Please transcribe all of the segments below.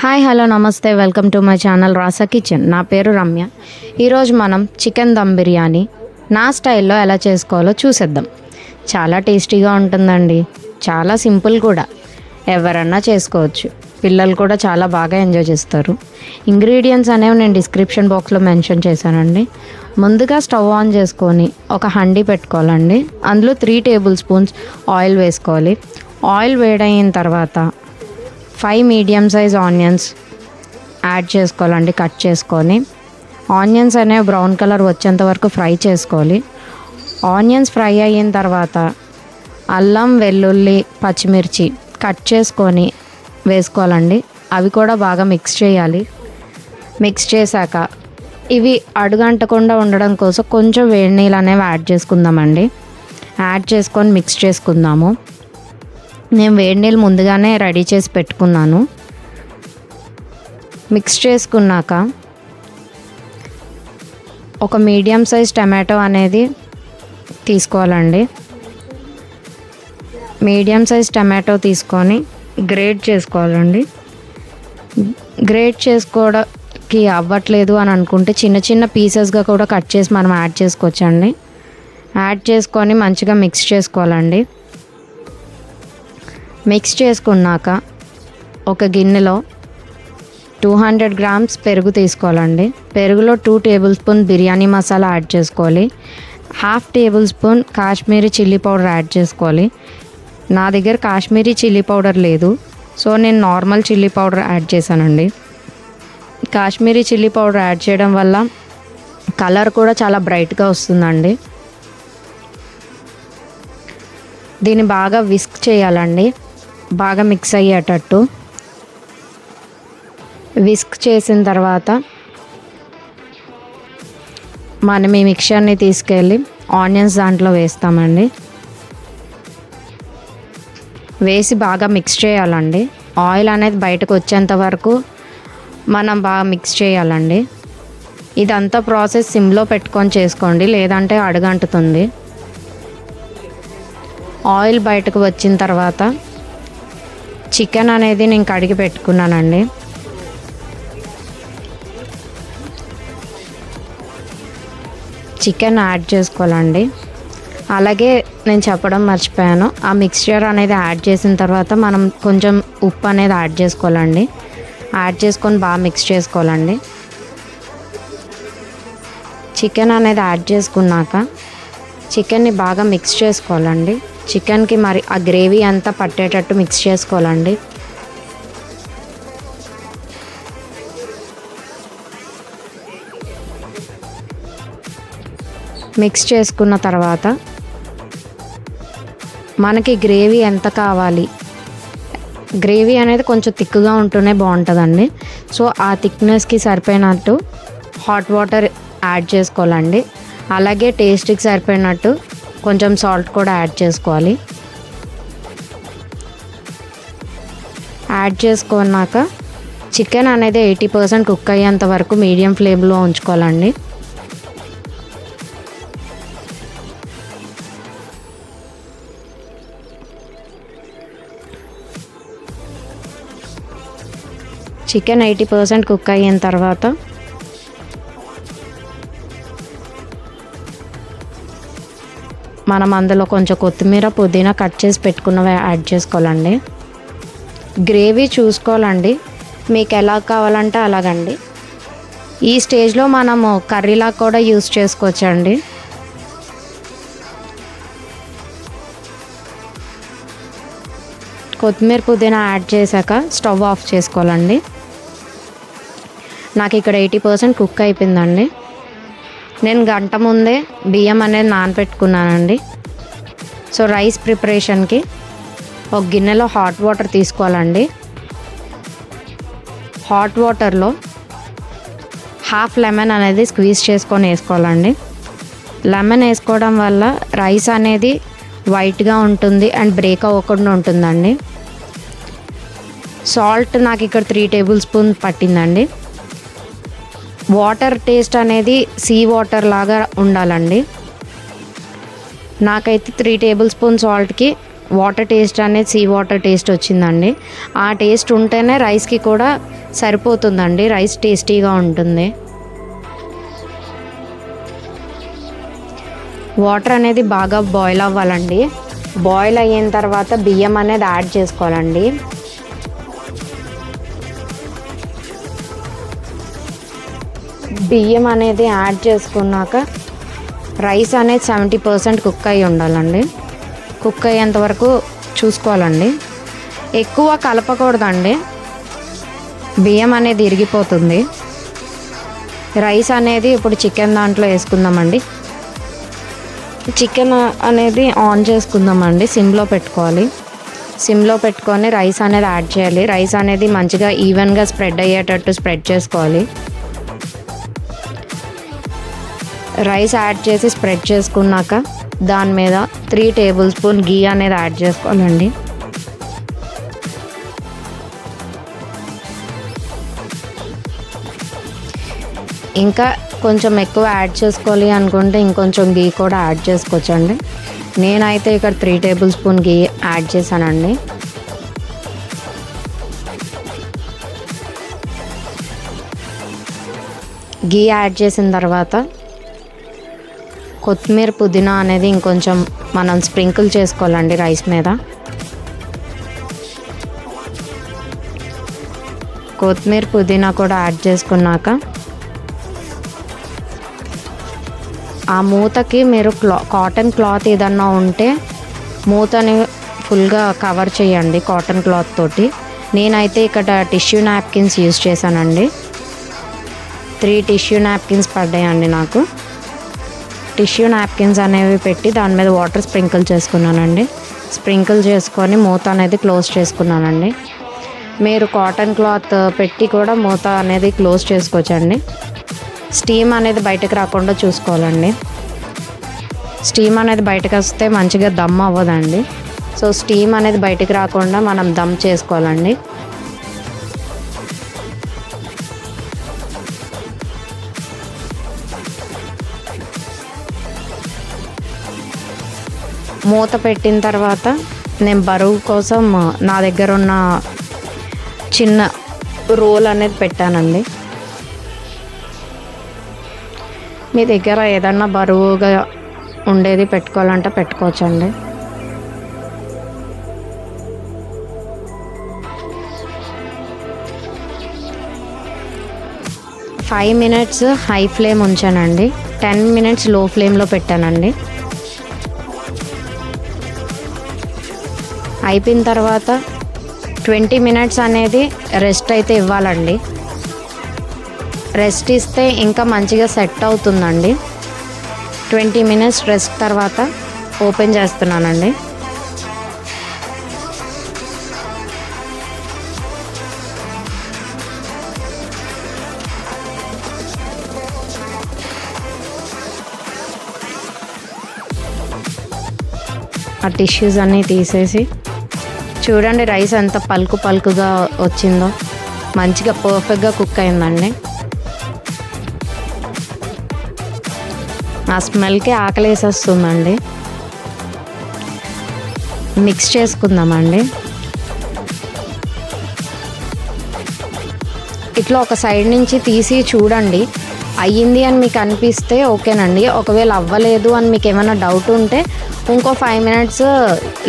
Hi hello నమస్తే welcome to my channel Rasa kitchen. నా పేరు రమ్య. ఈరోజు మనం చికెన్ దమ్ బిర్యానీ నా స్టైల్లో ఎలా చేసుకోవాలో చూసేద్దాం. చాలా టేస్టీగా ఉంటుందండి, చాలా సింపుల్ కూడా, ఎవరన్నా చేసుకోవచ్చు. పిల్లలు కూడా చాలా బాగా ఎంజాయ్ చేస్తారు. ఇంగ్రీడియంట్స్ అనేవి నేను డిస్క్రిప్షన్ బాక్స్లో మెన్షన్ చేశానండి. ముందుగా స్టవ్ ఆన్ చేసుకొని ఒక హండీ పెట్టుకోవాలండి. అందులో 3 టేబుల్ స్పూన్స్ ఆయిల్ వేసుకోవాలి. ఆయిల్ వేడైన తర్వాత 5 మీడియం సైజ్ ఆనియన్స్ యాడ్ చేసుకోవాలండి. కట్ చేసుకొని ఆనియన్స్ అనేవి బ్రౌన్ కలర్ వచ్చేంత వరకు ఫ్రై చేసుకోవాలి. ఆనియన్స్ ఫ్రై అయిన తర్వాత అల్లం, వెల్లుల్లి, పచ్చిమిర్చి కట్ చేసుకొని వేసుకోవాలండి. అవి కూడా బాగా మిక్స్ చేయాలి. మిక్స్ చేశాక ఇవి అడుగంటకుండా ఉండడం కోసం కొంచెం వేడి నీళ్ళు అనేవి యాడ్ చేసుకుందామండి. యాడ్ చేసుకొని మిక్స్ చేసుకుందాము. నేను వేడి నీళ్ళు ముందుగానే రెడీ చేసి పెట్టుకున్నాను. మిక్స్ చేసుకున్నాక ఒక మీడియం సైజ్ టమాటో అనేది తీసుకోవాలండి. మీడియం సైజ్ టమాటో తీసుకొని గ్రేట్ చేసుకోవాలండి. గ్రేట్ చేసుకోవడానికి అవ్వట్లేదు అని అనుకుంటే చిన్న చిన్న పీసెస్గా కూడా కట్ చేసి మనం యాడ్ చేసుకోవచ్చండి. యాడ్ చేసుకొని మంచిగా మిక్స్ చేసుకోవాలండి. మిక్స్ చేసుకున్నాక ఒక గిన్నెలో 200 గ్రామ్స్ పెరుగు తీసుకోవాలండి. పెరుగులో 2 table spoon biryani masala add చేసుకోవాలి. 1/2 table spoon Kashmiri chilli powder add చేసుకోవాలి. నా దగ్గర కాశ్మీరీ చిల్లీ పౌడర్ లేదు, సో నేను నార్మల్ చిల్లీ పౌడర్ యాడ్ చేశానండి. కాశ్మీరీ చిల్లీ పౌడర్ యాడ్ చేయడం వల్ల కలర్ కూడా చాలా బ్రైట్గా వస్తుందండి. దీన్ని బాగా విస్క్ చేయాలండి, బాగా మిక్స్ అయ్యేటట్టు. విస్క్ చేసిన తర్వాత మనం ఈ మిక్చర్ని తీసుకెళ్ళి ఆనియన్స్ దాంట్లో వేస్తామండి. వేసి బాగా మిక్స్ చేయాలండి. ఆయిల్ అనేది బయటకు వచ్చేంత వరకు మనం బాగా మిక్స్ చేయాలండి. ఇదంతా ప్రాసెస్ సిమ్లో పెట్టుకొని చేసుకోండి, లేదంటే అడుగంటుతుంది. ఆయిల్ బయటకు వచ్చిన తర్వాత చికెన్ అనేది నేను కడిగి పెట్టుకున్నానండి. చికెన్ యాడ్ చేసుకోవాలండి. అలాగే నేను చెప్పడం మర్చిపోయాను, ఆ మిక్స్చర్ అనేది యాడ్ చేసిన తర్వాత మనం కొంచెం ఉప్పు అనేది యాడ్ చేసుకోవాలండి. యాడ్ చేసుకొని బాగా మిక్స్ చేసుకోవాలండి. చికెన్ అనేది యాడ్ చేసుకున్నాక చికెన్ని బాగా మిక్స్ చేసుకోవాలండి. చికెన్కి మరి ఆ గ్రేవీ అంతా పట్టేటట్టు మిక్స్ చేసుకోవాలండి. మిక్స్ చేసుకున్న తర్వాత మనకి గ్రేవీ ఎంత కావాలి, గ్రేవీ అనేది కొంచెం థిక్గా ఉంటూనే బాగుంటుందండి. సో ఆ థిక్నెస్కి సరిపోయినట్టు హాట్ వాటర్ యాడ్ చేసుకోవాలండి. అలాగే టేస్ట్కి సరిపోయినట్టు కొంచెం సాల్ట్ కూడా యాడ్ చేసుకోవాలి. యాడ్ చేసుకున్నాక చికెన్ అనేది 80% కుక్ అయ్యేంత వరకు మీడియం ఫ్లేమ్లో ఉంచుకోవాలండి. చికెన్ 80% కుక్ అయిన తర్వాత మనం అందులో కొంచెం కొత్తిమీర, పుదీనా కట్ చేసి పెట్టుకున్నవి యాడ్ చేసుకోవాలండి. గ్రేవీ చూసుకోవాలండి, మీకు ఎలా కావాలంటే అలాగండి. ఈ స్టేజ్లో మనము కర్రీలా కూడా యూస్ చేసుకోవచ్చండి. కొత్తిమీర, పుదీనా యాడ్ చేశాక స్టవ్ ఆఫ్ చేసుకోవాలండి. నాకు ఇక్కడ 80% కుక్ అయిపోయిందండి. నేను గంట ముందే బియ్యం అనేది నానబెట్టుకున్నానండి. సో రైస్ ప్రిపరేషన్కి ఒక గిన్నెలో హాట్ వాటర్ తీసుకోవాలండి. హాట్ వాటర్లో 1/2 లెమన్ అనేది స్క్వీజ్ చేసుకొని వేసుకోవాలండి. లెమన్ వేసుకోవడం వల్ల రైస్ అనేది వైట్గా ఉంటుంది అండ్ బ్రేక్ అవ్వకుండా ఉంటుందండి. సాల్ట్ నాకు ఇక్కడ 3 టేబుల్ స్పూన్ పట్టిందండి. వాటర్ టేస్ట్ అనేది సీ వాటర్ లాగా ఉండాలండి. నాకైతే 3 టేబుల్ స్పూన్ సాల్ట్కి వాటర్ టేస్ట్ అనేది సీ వాటర్ టేస్ట్ వచ్చిందండి. ఆ టేస్ట్ ఉంటేనే రైస్కి కూడా సరిపోతుందండి. రైస్ టేస్టీగా ఉంటుంది. వాటర్ అనేది బాగా బాయిల్ అవ్వాలండి. బాయిల్ అయిన తర్వాత బియ్యం అనేది యాడ్ చేసుకోవాలండి. బియ్యం అనేది యాడ్ చేసుకున్నాక రైస్ అనేది 70% కుక్ అయ్యి ఉండాలండి. కుక్ అయ్యేంత వరకు చూసుకోవాలండి. ఎక్కువ కలపకూడదండి, బియ్యం అనేది ఇరిగిపోతుంది. రైస్ అనేది ఇప్పుడు చికెన్ దాంట్లో వేసుకుందామండి. చికెన్ అనేది ఆన్ చేసుకుందామండి. సిమ్లో పెట్టుకోవాలి. సిమ్లో పెట్టుకొని రైస్ అనేది యాడ్ చేయాలి. రైస్ అనేది మంచిగా ఈవెన్గా స్ప్రెడ్ అయ్యేటట్టు స్ప్రెడ్ చేసుకోవాలి. రైస్ యాడ్ చేసి స్ప్రెడ్ చేసుకున్నాక దాని మీద 3 టేబుల్ స్పూన్ గీ అనేది యాడ్ చేసుకోవాలండి. ఇంకా కొంచెం ఎక్కువ యాడ్ చేసుకోవాలి అనుకుంటే ఇంకొంచెం గీ కూడా యాడ్ చేసుకోవచ్చండి. నేనైతే ఇక్కడ 3 టేబుల్ స్పూన్ గీ యాడ్ చేశానండి. గీ యాడ్ చేసిన తర్వాత కొత్తిమీర పుదీనా అనేది ఇంకొంచెం మనం స్ప్రింకిల్ చేసుకోవాలండి రైస్ మీద. కొత్తిమీర పుదీనా కూడా యాడ్ చేసుకున్నాక ఆ మూతకి మీరు కాటన్ క్లాత్ ఏదన్నా ఉంటే మూతని ఫుల్గా కవర్ చేయండి కాటన్ క్లాత్ తోటి. నేనైతే ఇక్కడ టిష్యూ నాప్కిన్స్ యూజ్ చేశానండి. 3 టిష్యూ నాప్కిన్స్ పడ్డాయండి నాకు. టిష్యూ నాప్కిన్స్ అనేవి పెట్టి దాని మీద వాటర్ స్ప్రింకిల్ చేసుకున్నానండి. స్ప్రింకిల్ చేసుకొని మూత అనేది క్లోజ్ చేసుకున్నానండి. మీరు కాటన్ క్లాత్ పెట్టి కూడా మూత అనేది క్లోజ్ చేసుకోవచ్చండి. స్టీమ్ అనేది బయటకు రాకుండా చూసుకోవాలండి. స్టీమ్ అనేది బయటకు వస్తే మంచిగా దమ్ అవ్వదండి. సో స్టీమ్ అనేది బయటకు రాకుండా మనం దమ్ చేసుకోవాలండి. మూత పెట్టిన తర్వాత నేను బరువు కోసం నా దగ్గర ఉన్న చిన్న రోల్ అనేది పెట్టానండి. మీ దగ్గర ఏదన్నా బరువుగా ఉండేది పెట్టుకోవాలంటే పెట్టుకోవచ్చండి. ఫైవ్ మినిట్స్ హై ఫ్లేమ్ ఉంచానండి. 10 మినిట్స్ లో ఫ్లేమ్లో పెట్టానండి. అయిపోయిన తర్వాత 20 మినిట్స్ అనేది రెస్ట్ అయితే ఇవ్వాలండి. రెస్ట్ ఇస్తే ఇంకా మంచిగా సెట్ అవుతుందండి. 20 మినిట్స్ రెస్ట్ తర్వాత ఓపెన్ చేస్తున్నానండి. ఆ టిష్యూస్ అన్నీ తీసేసి చూడండి రైస్ ఎంత పలుకు పలుకుగా వచ్చిందో, మంచిగా పర్ఫెక్ట్గా కుక్ అయిందండి. ఆ స్మెల్కి ఆకలి వేసేస్తుందండి. మిక్స్ చేసుకుందామండి. ఇట్లా ఒక సైడ్ నుంచి తీసి చూడండి, అయ్యింది అని మీకు అనిపిస్తే ఓకేనండి. ఒకవేళ అవ్వలేదు అని మీకు ఏమైనా డౌట్ ఉంటే ఇంకో 5 మినిట్స్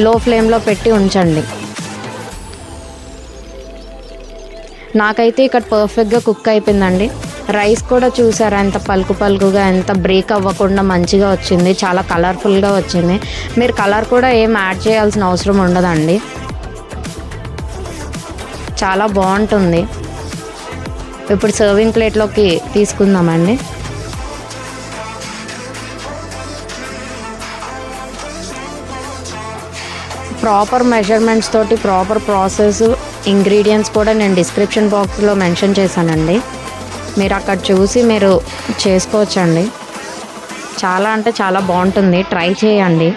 లో ఫ్లేమ్లో పెట్టి ఉంచండి. నాకైతే ఇక్కడ పర్ఫెక్ట్గా కుక్ అయిపోయిందండి. రైస్ కూడా చూసారా ఎంత పలుకు పలుకుగా, ఎంత బ్రేక్ అవ్వకుండా మంచిగా వచ్చింది. చాలా కలర్ఫుల్గా వచ్చింది. మీరు కలర్ కూడా ఏం యాడ్ చేయాల్సిన అవసరం ఉండదండి. చాలా బాగుంటుంది. ఇప్పుడు సర్వింగ్ ప్లేట్లోకి తీసుకుందామండి. ప్రాపర్ మెజర్మెంట్స్ తోటి ప్రాపర్ ప్రాసెస్ ఇంగ్రీడియంట్స్ కూడా నేను డిస్క్రిప్షన్ బాక్స్లో మెన్షన్ చేశానండి. మీరు అక్కడ చూసి మీరు చేసుకోవచ్చండి. చాలా అంటే చాలా బాగుంటుంది. ట్రై చేయండి.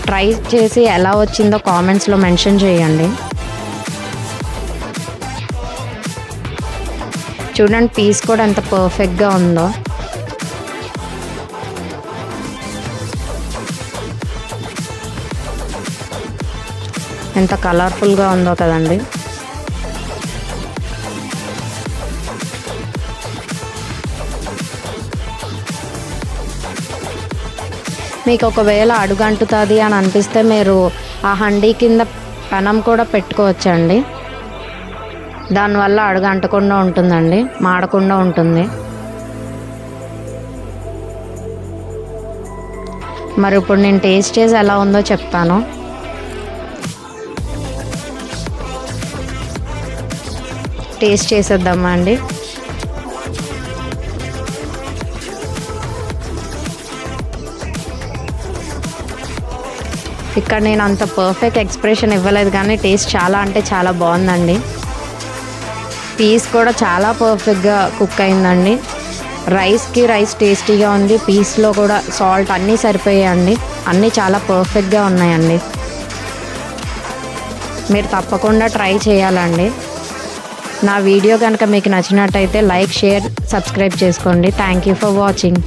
ట్రై చేసి ఎలా వచ్చిందో కామెంట్స్లో మెన్షన్ చేయండి. చూడండి పీస్ కూడా ఎంత పర్ఫెక్ట్గా ఉందో. ఎంత కలర్ఫుల్గా ఉందో కదండి. మీకు ఒకవేళ అడుగంటుతుంది అని అనిపిస్తే మీరు ఆ హండీ కింద పెనం కూడా పెట్టుకోవచ్చండి. దానివల్ల అడుగు అంటకుండా ఉంటుందండి, మాడకుండా ఉంటుంది. మరి ఇప్పుడు నేను టేస్ట్ చేసి ఎలా ఉందో చెప్తాను. టేస్ట్ చేసేద్దామా అండి. ఇక్కడ నేను అంత పర్ఫెక్ట్ ఎక్స్ప్రెషన్ ఇవ్వలేదు కానీ టేస్ట్ చాలా అంటే చాలా బాగుందండి. పీస్ కూడా చాలా పర్ఫెక్ట్గా కుక్ అయిందండి. రైస్ టేస్టీగా ఉంది. పీస్లో కూడా సాల్ట్ అన్నీ సరిపోయాయండి. అన్నీ చాలా పర్ఫెక్ట్గా ఉన్నాయండి. మీరు తప్పకుండా ట్రై చేయాలండి. నా వీడియో కనుక మీకు నచ్చినట్టయితే లైక్, షేర్, సబ్స్క్రైబ్ చేసుకోండి. Thank you for watching.